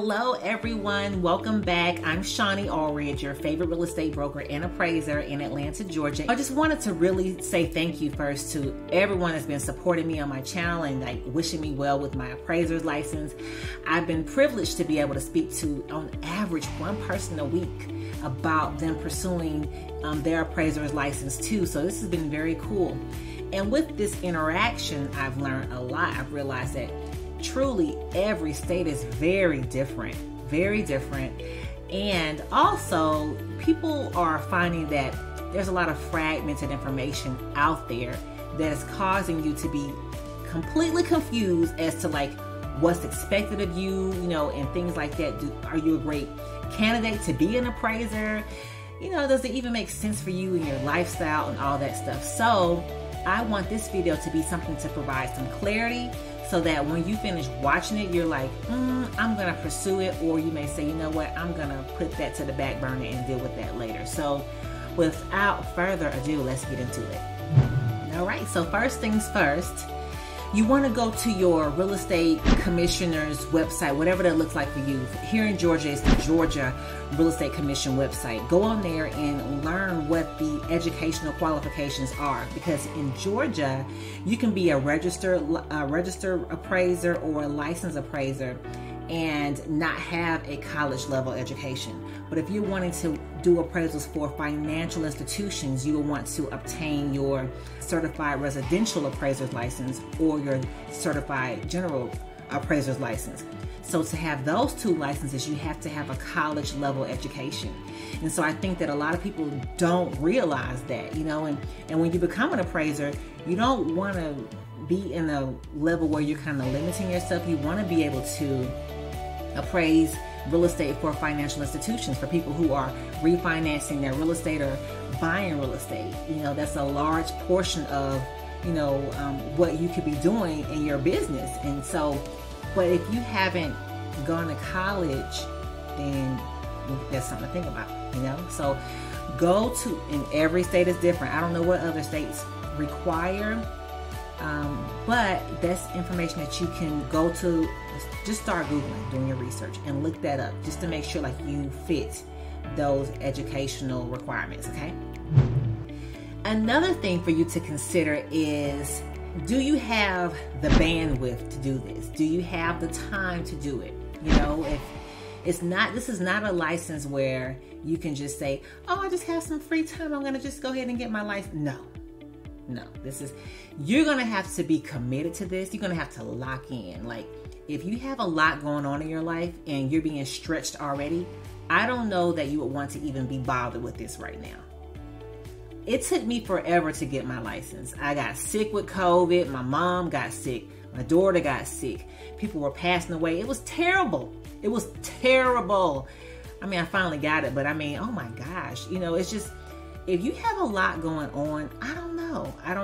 Hello everyone, welcome back. I'm Shonnie Alridge, your favorite real estate broker and appraiser in Atlanta, Georgia. I just wanted to really say thank you first to everyone that's been supporting me on my channel and wishing me well with my appraiser's license. I've been privileged to be able to speak to, on average, one person a week about them pursuing their appraiser's license too. So this has been very cool. And with this interaction, I've learned a lot. I've realized that truly every state is very different. And also people are finding that there's a lot of fragmented information out there that is causing you to be completely confused as to what's expected of you, and things like that. Are you a great candidate to be an appraiser? Does it even make sense for you and your lifestyle and all that stuff? So I want this video to be something to provide some clarity, so that when you finish watching it, you're like, I'm going to pursue it. Or you may say, you know what, I'm going to put that to the back burner and deal with that later. So without further ado, let's get into it. All right, so first things first, you want to go to your real estate commissioner's website, whatever that looks like for you. Here in Georgia, it's the Georgia Real Estate Commission website. Go on there and learn what the educational qualifications are, because in Georgia, you can be a registered appraiser or a licensed appraiser and not have a college level education. But if you're wanting to do appraisals for financial institutions, you will want to obtain your certified residential appraiser's license or your certified general appraiser's license. So to have those two licenses, you have to have a college level education. And so I think that a lot of people don't realize that, and when you become an appraiser, you don't want to be in a level where you're kind of limiting yourself. You want to be able to appraise real estate for financial institutions, for people who are refinancing their real estate or buying real estate. That's a large portion of, what you could be doing in your business. And so, but if you haven't gone to college, then that's something to think about, So go to, and every state is different. I don't know what other states require, but that's information that you can go to. Just start Googling, doing your research, and look that up just to make sure you fit those educational requirements, okay? Another thing for you to consider is, do you have the bandwidth to do this? Do you have the time to do it? If it's not, this is not a license where you can just say, oh, I just have some free time, I'm gonna just go ahead and get my license. No, you're gonna have to be committed to this. You're gonna have to lock in. If you have a lot going on in your life and you're being stretched already, I don't know that you would want to even be bothered with this right now. It took me forever to get my license. I got sick with COVID. My mom got sick. My daughter got sick. People were passing away. It was terrible. I finally got it, but oh my gosh. It's just, if you have a lot going on, I don't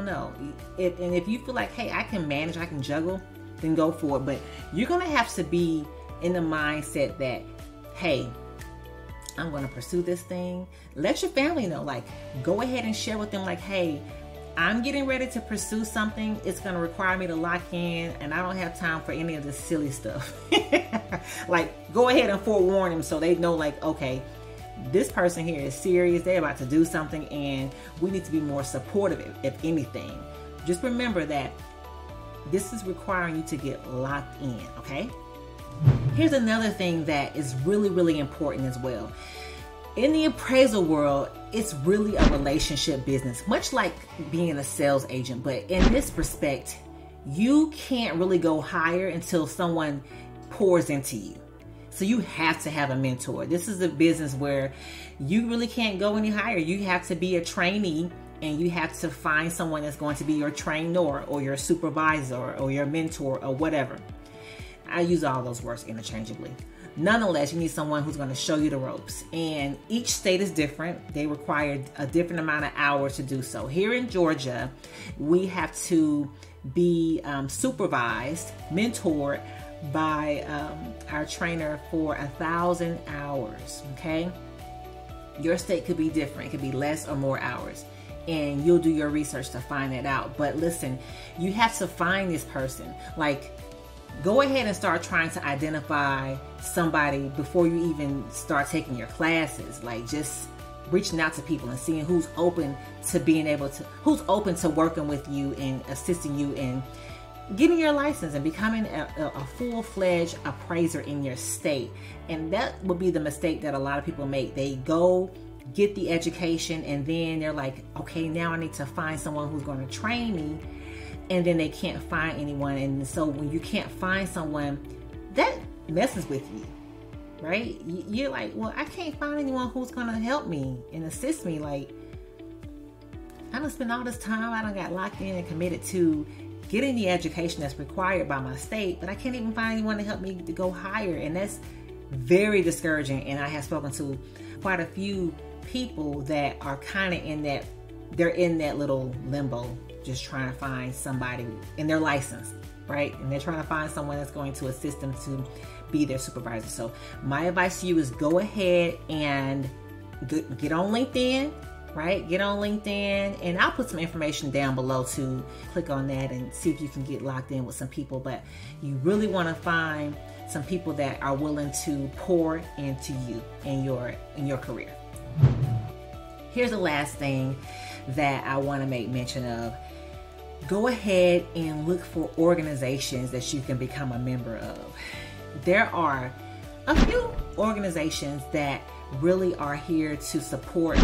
know. And if you feel like, hey, I can manage, I can juggle, then go for it. But you're going to have to be in the mindset that, hey, I'm going to pursue this thing. Let your family know. Go ahead and share with them, hey, I'm getting ready to pursue something. It's going to require me to lock in, and I don't have time for any of this silly stuff. Go ahead and forewarn them so they know, okay, this person here is serious. They're about to do something, and we need to be more supportive, if anything. Just remember that this is requiring you to get locked in, okay? Here's another thing that is really, really important as well. In the appraisal world, it's really a relationship business, much like being a sales agent. But in this respect, you can't really go higher until someone pours into you. So you have to have a mentor. This is a business where you really can't go any higher. You have to be a trainee, and you have to find someone that's going to be your trainer or your supervisor or your mentor or whatever. I use all those words interchangeably. Nonetheless, you need someone who's going to show you the ropes. And each state is different. They require a different amount of hours to do so. Here in Georgia, we have to be supervised, mentored by our trainer for 1,000 hours, okay? Your state could be different. It could be less or more hours. And you'll do your research to find that out. But listen, you have to find this person. go ahead and start trying to identify somebody before you even start taking your classes. Like just reaching out to people and seeing who's open to who's open to working with you and assisting you in getting your license and becoming a full-fledged appraiser in your state. And that would be the mistake that a lot of people make. They go get the education and then they're like, okay, now I need to find someone who's going to train me, and then they can't find anyone. And so when you can't find someone, that messes with you, right? You're like, well, I can't find anyone who's going to help me and assist me. Like, I done spent all this time, I done got locked in and committed to getting the education that's required by my state, but I can't even find anyone to help me to go higher. And that's very discouraging. And I have spoken to quite a few people that are kind of in that, they're in that little limbo, just trying to find somebody in their license, right? And they're trying to find someone that's going to assist them to be their supervisor. So my advice to you is go ahead and get on LinkedIn, right? Get on LinkedIn, and I'll put some information down below to click on that and see if you can get locked in with some people. But you really want to find some people that are willing to pour into you in your career. Here's the last thing that I want to make mention of. Go ahead and look for organizations that you can become a member of. There are a few organizations that really are here to support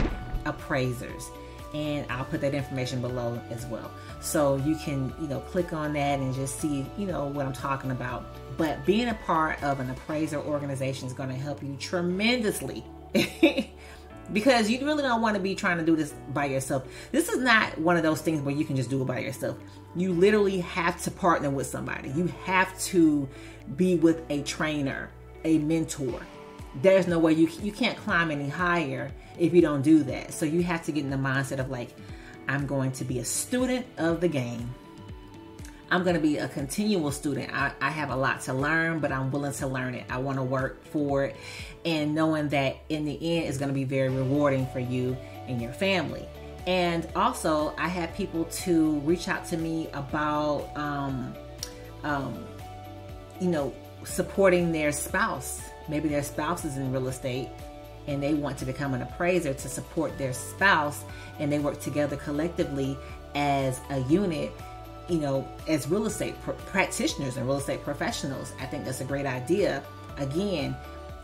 appraisers, and I'll put that information below as well. So you can, click on that and just see, what I'm talking about. But being a part of an appraiser organization is going to help you tremendously because you really don't want to be trying to do this by yourself. This is not one of those things where you can just do it by yourself. You literally have to partner with somebody. You have to be with a trainer, a mentor. There's no way you can't climb any higher if you don't do that. So you have to get in the mindset of like, I'm going to be a student of the game. I'm going to be a continual student. I have a lot to learn, but I'm willing to learn it. I want to work for it, and knowing that in the end it's going to be very rewarding for you and your family. And also, I have people to reach out to me about, supporting their spouse. Maybe their spouse is in real estate and they want to become an appraiser to support their spouse, and they work together collectively as a unit, as real estate practitioners and real estate professionals. I think that's a great idea. Again,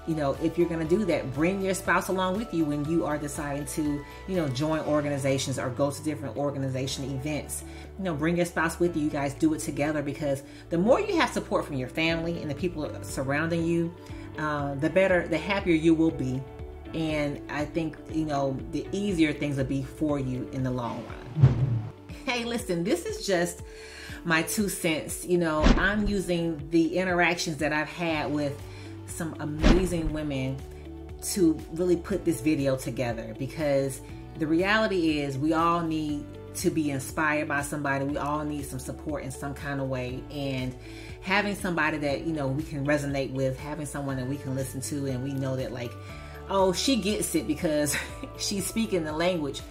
if you're going to do that, bring your spouse along with you when you are deciding to, join organizations or go to different organization events. Bring your spouse with you. You guys do it together, because the more you have support from your family and the people surrounding you, the better, the happier you will be. And I think, the easier things will be for you in the long run. Hey, listen, this is just my 2 cents. I'm using the interactions that I've had with some amazing women to really put this video together, because the reality is we all need to be inspired by somebody. We all need some support in some kind of way, and having somebody that, we can resonate with, having someone that we can listen to, and we know that like, oh, she gets it because she's speaking the language.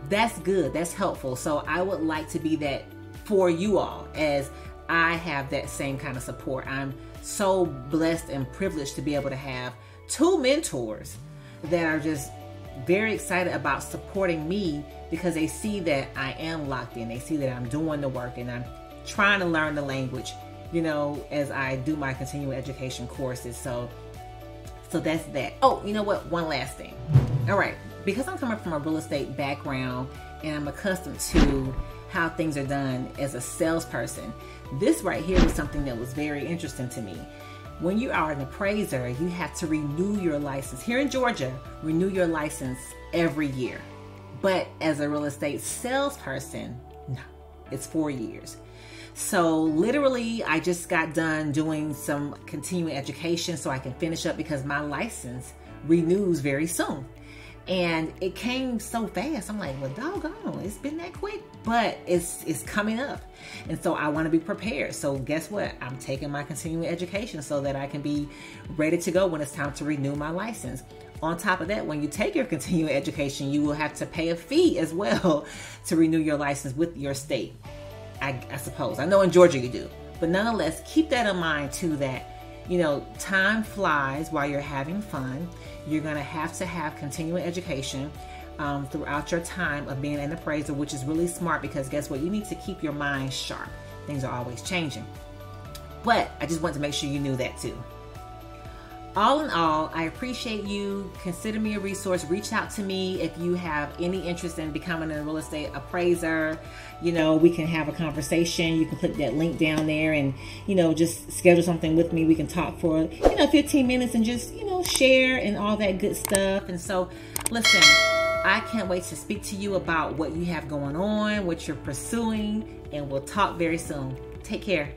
That's good. That's helpful. So I would like to be that for you all, as I have that same kind of support. I'm so blessed and privileged to be able to have 2 mentors that are just very excited about supporting me, because they see that I am locked in. They see that I'm doing the work and I'm trying to learn the language, as I do my continuing education courses. So that's that. Oh, you know what? One last thing. All right. Because I'm coming from a real estate background and I'm accustomed to how things are done as a salesperson, this right here was something that was very interesting to me. When you are an appraiser, you have to renew your license. Here in Georgia, renew your license every year. But as a real estate salesperson, no, it's 4 years. So literally, I just got done doing some continuing education so I can finish up, because my license renews very soon. And it came so fast. I'm like, well, doggone, it's been that quick, but it's coming up. And so I want to be prepared. So guess what? I'm taking my continuing education so that I can be ready to go when it's time to renew my license. On top of that, when you take your continuing education, you will have to pay a fee as well to renew your license with your state. I suppose. I know in Georgia you do, But nonetheless, keep that in mind too, that, you know, time flies while you're having fun. You're going to have continuing education throughout your time of being an appraiser, which is really smart, because guess what? You need to keep your mind sharp. Things are always changing. But I just want to make sure you knew that too. All in all, I appreciate you. Consider me a resource. Reach out to me if you have any interest in becoming a real estate appraiser. You know, we can have a conversation. You can click that link down there and, you know, just schedule something with me. We can talk for, you know, 15 minutes and just, you know, share and all that good stuff. And so, listen, I can't wait to speak to you about what you have going on, what you're pursuing, and we'll talk very soon. Take care.